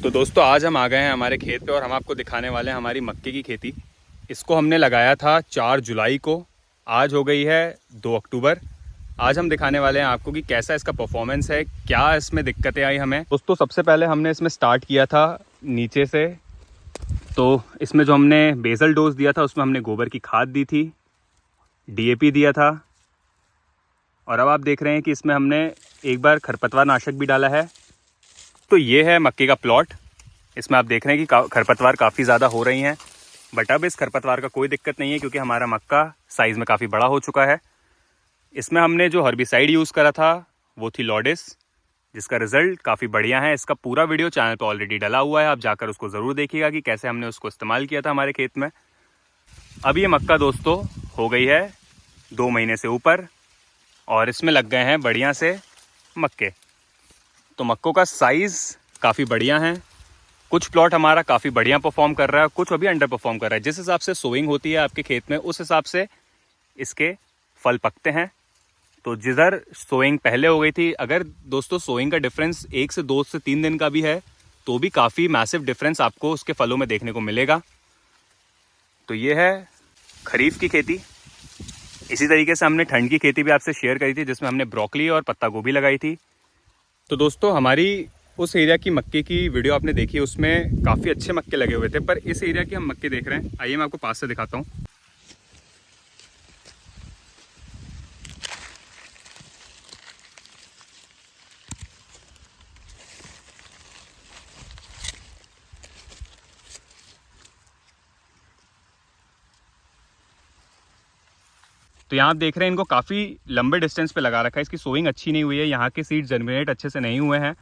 तो दोस्तों आज हम आ गए हैं हमारे खेत पे और हम आपको दिखाने वाले हैं हमारी मक्के की खेती। इसको हमने लगाया था 4 जुलाई को, आज हो गई है 2 अक्टूबर। आज हम दिखाने वाले हैं आपको कि कैसा इसका परफॉर्मेंस है, क्या इसमें दिक्कतें आई हमें। दोस्तों सबसे पहले हमने इसमें स्टार्ट किया था नीचे से। तो इसमें जो हमने बेसल डोज दिया था उसमें हमने गोबर की खाद दी थी, DAP दिया था, और अब आप देख रहे हैं कि इसमें हमने एक बार खरपतवार नाशक भी डाला है। तो ये है मक्के का प्लॉट। इसमें आप देख रहे हैं कि खरपतवार काफ़ी ज़्यादा हो रही हैं, बट अब इस खरपतवार का कोई दिक्कत नहीं है क्योंकि हमारा मक्का साइज़ में काफ़ी बड़ा हो चुका है। इसमें हमने जो हर्बिसाइड यूज़ करा था वो थी लॉडिस, जिसका रिज़ल्ट काफ़ी बढ़िया है। इसका पूरा वीडियो चैनल पर ऑलरेडी डला हुआ है, आप जाकर उसको ज़रूर देखिएगा कि कैसे हमने उसको इस्तेमाल किया था हमारे खेत में। अब ये मक्का दोस्तों हो गई है 2 महीने से ऊपर और इसमें लग गए हैं बढ़िया से मक्के। तो मक्कों का साइज़ काफ़ी बढ़िया है। कुछ प्लॉट हमारा काफ़ी बढ़िया परफॉर्म कर रहा है, कुछ अभी अंडर परफॉर्म कर रहा है। जिस हिसाब से सोइंग होती है आपके खेत में उस हिसाब से इसके फल पकते हैं। तो जिधर सोइंग पहले हो गई थी, अगर दोस्तों सोइंग का डिफरेंस 1 से 2 से 3 दिन का भी है तो भी काफ़ी मैसिव डिफरेंस आपको उसके फलों में देखने को मिलेगा। तो ये है खरीफ की खेती। इसी तरीके से हमने ठंड की खेती भी आपसे शेयर करी थी जिसमें हमने ब्रोकली और पत्ता गोभी लगाई थी। तो दोस्तों हमारी उस एरिया की मक्के की वीडियो आपने देखी, उसमें काफ़ी अच्छे मक्के लगे हुए थे, पर इस एरिया के हम मक्के देख रहे हैं। आइए मैं आपको पास से दिखाता हूँ। तो यहाँ आप देख रहे हैं इनको काफ़ी लंबे डिस्टेंस पे लगा रखा है। इसकी सोइंग अच्छी नहीं हुई है, यहाँ के सीड जर्मिनेट अच्छे से नहीं हुए हैं।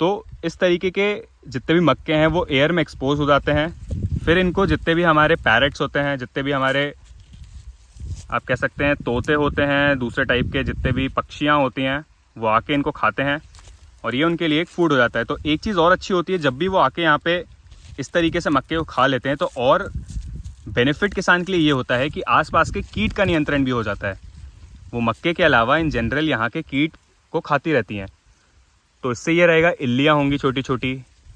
तो इस तरीके के जितने भी मक्के हैं वो एयर में एक्सपोज हो जाते हैं। फिर इनको जितने भी हमारे पैरेट्स होते हैं, जितने भी हमारे आप कह सकते हैं तोते होते हैं, दूसरे टाइप के जितने भी पक्षियाँ होती हैं, वो आके इनको खाते हैं और ये उनके लिए एक फूड हो जाता है। तो एक चीज़ और अच्छी होती है, जब भी वो आके यहाँ पे इस तरीके से मक्के को खा लेते हैं तो और बेनिफिट किसान के लिए ये होता है कि आसपास के कीट का नियंत्रण भी हो जाता है। वो मक्के के अलावा इन जनरल यहाँ के कीट को खाती रहती हैं। तो इससे ये रहेगा, इल्लियाँ होंगी छोटी छोटी,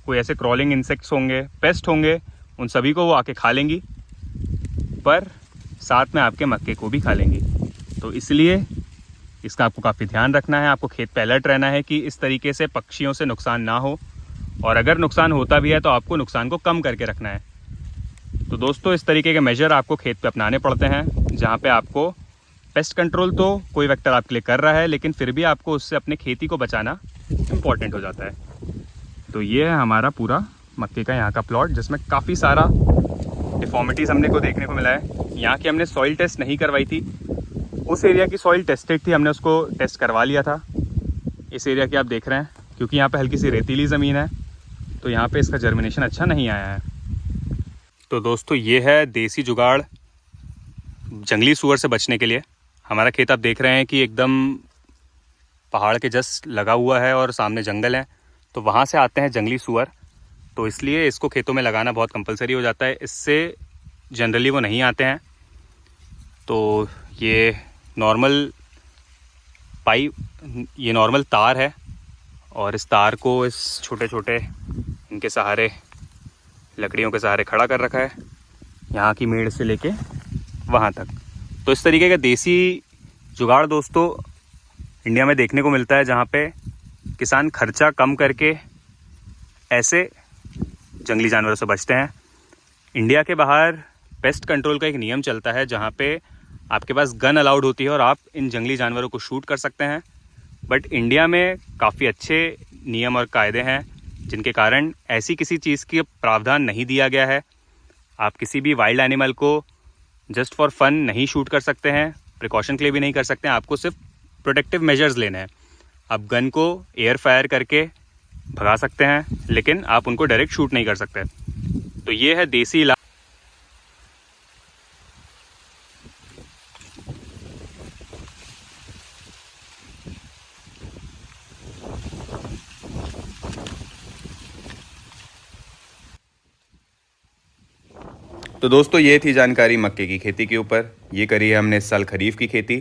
कोई ऐसे क्रॉलिंग इंसेक्ट्स होंगे, पेस्ट होंगे, उन सभी को वो आके खा लेंगी, पर साथ में आपके मक्के को भी खा लेंगी। तो इसलिए इसका आपको काफ़ी ध्यान रखना है। आपको खेत पे अलर्ट रहना है कि इस तरीके से पक्षियों से नुकसान ना हो, और अगर नुकसान होता भी है तो आपको नुकसान को कम करके रखना है। तो दोस्तों इस तरीके के मेजर आपको खेत पे अपनाने पड़ते हैं, जहाँ पे आपको पेस्ट कंट्रोल तो कोई वेक्टर आपके लिए कर रहा है, लेकिन फिर भी आपको उससे अपने खेती को बचाना इम्पॉर्टेंट हो जाता है। तो ये है हमारा पूरा मक्के का यहाँ का प्लॉट, जिसमें काफ़ी सारा डिफॉर्मिटीज़ हमने को देखने को मिला है। यहाँ की हमने सॉइल टेस्ट नहीं करवाई थी, उस एरिया की सॉइल टेस्टेड थी, हमने उसको टेस्ट करवा लिया था। इस एरिया की आप देख रहे हैं, क्योंकि यहाँ पे हल्की सी रेतीली ज़मीन है तो यहाँ पे इसका जर्मिनेशन अच्छा नहीं आया है। तो दोस्तों ये है देसी जुगाड़ जंगली सूअर से बचने के लिए। हमारा खेत आप देख रहे हैं कि एकदम पहाड़ के जस्ट लगा हुआ है और सामने जंगल है, तो वहाँ से आते हैं जंगली सूअर। तो इसलिए इसको खेतों में लगाना बहुत कंपलसरी हो जाता है, इससे जनरली वो नहीं आते हैं। तो ये नॉर्मल ये नॉर्मल तार है और इस तार को इस छोटे छोटे इनके सहारे, लकड़ियों के सहारे खड़ा कर रखा है, यहाँ की मेड़ से लेके वहाँ तक। तो इस तरीके का देसी जुगाड़ दोस्तों इंडिया में देखने को मिलता है, जहाँ पे किसान खर्चा कम करके ऐसे जंगली जानवरों से बचते हैं। इंडिया के बाहर पेस्ट कंट्रोल का एक नियम चलता है, जहाँ पे आपके पास गन अलाउड होती है और आप इन जंगली जानवरों को शूट कर सकते हैं। बट इंडिया में काफ़ी अच्छे नियम और कायदे हैं, जिनके कारण ऐसी किसी चीज़ की प्रावधान नहीं दिया गया है। आप किसी भी वाइल्ड एनिमल को जस्ट फॉर फन नहीं शूट कर सकते हैं, प्रिकॉशन के लिए भी नहीं कर सकते हैं। आपको सिर्फ प्रोटेक्टिव मेजर्स लेने हैं। आप गन को एयर फायर करके भगा सकते हैं, लेकिन आप उनको डायरेक्ट शूट नहीं कर सकते। तो ये है देसी इलाज। तो दोस्तों ये थी जानकारी मक्के की खेती के ऊपर। ये करी है हमने इस साल खरीफ की खेती।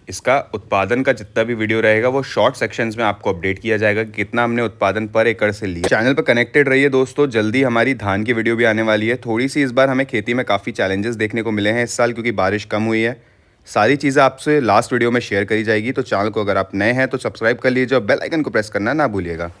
इसका उत्पादन का जितना भी वीडियो रहेगा वो शॉर्ट सेक्शंस में आपको अपडेट किया जाएगा कि कितना हमने उत्पादन पर एकड़ से लिया। चैनल पर कनेक्टेड रहिए दोस्तों, जल्दी हमारी धान की वीडियो भी आने वाली है। थोड़ी सी इस बार हमें खेती में काफ़ी चैलेंजेस देखने को मिले हैं इस साल, क्योंकि बारिश कम हुई है। सारी चीज़ें आपसे लास्ट वीडियो में शेयर करी जाएगी। तो चैनल को अगर आप नए हैं तो सब्सक्राइब कर लीजिए और बेल आइकन को प्रेस करना ना भूलिएगा।